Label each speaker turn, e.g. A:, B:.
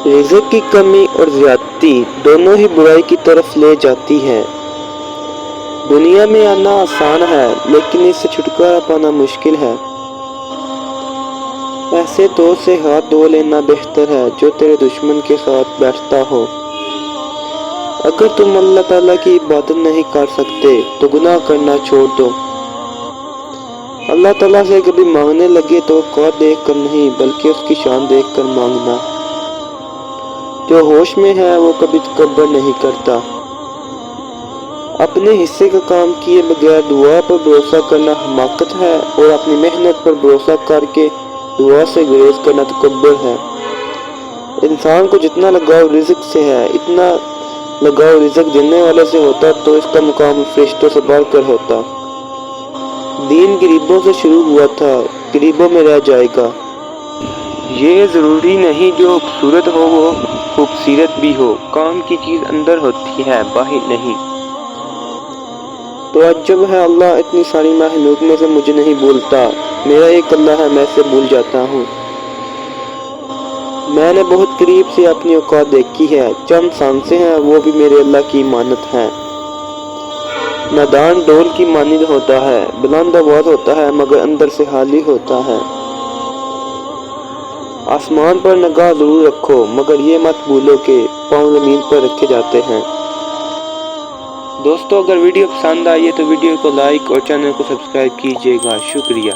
A: رزق کی کمی اور زیادتی دونوں ہی برائی کی طرف لے جاتی ہیں۔ دنیا میں آنا آسان ہے لیکن اس سے چھٹکارا پانا مشکل ہے۔ ایسے دوست سے ہاتھ دھو لینا بہتر ہے جو تیرے دشمن کے ساتھ بیٹھتا ہو۔ اگر تم اللہ تعالیٰ کی عبادت نہیں کر سکتے تو گناہ کرنا چھوڑ دو۔ اللہ تعالیٰ سے کبھی مانگنے لگے تو اوقات دیکھ کر نہیں بلکہ اس کی شان دیکھ کر مانگنا۔ جو ہوش میں ہے وہ کبھی تکبر نہیں کرتا۔ اپنے حصے کا کام کیے بغیر دعا پر بھروسہ کرنا حماقت ہے اور اپنی محنت پر بھروسہ کر کے دعا سے گریز کرنا تکبر ہے۔ انسان کو جتنا لگاؤ رزق سے ہے اتنا لگاؤ رزق دینے والے سے ہوتا تو اس کا مقام فرشتوں سے بڑھ کر ہوتا۔ دین غریبوں سے شروع ہوا تھا، غریبوں میں رہ جائے گا۔ یہ ضروری نہیں جو خوبصورت ہو وہ خوبصورت بھی ہو، کام کی چیز اندر ہوتی ہے باہر نہیں۔ تو عجب ہے اللہ اتنی ساری مخلوق میں سے مجھے نہیں بھولتا، میرا ایک اللہ ہے میں اسے بھول جاتا ہوں۔ میں نے بہت قریب سے اپنی اوقات دیکھی ہے، چند سانسیں ہیں وہ بھی میرے اللہ کی امانت ہیں۔ نادان ڈول کی مانند ہوتا ہے، بلند آواز ہوتا ہے مگر اندر سے خالی ہوتا ہے۔ آسمان پر نگاہ ضرور رکھو مگر یہ مت بھولو کہ پاؤں زمین پر رکھے جاتے ہیں۔ دوستو اگر ویڈیو پسند آئی ہے تو ویڈیو کو لائک اور چینل کو سبسکرائب کیجیے گا، شکریہ۔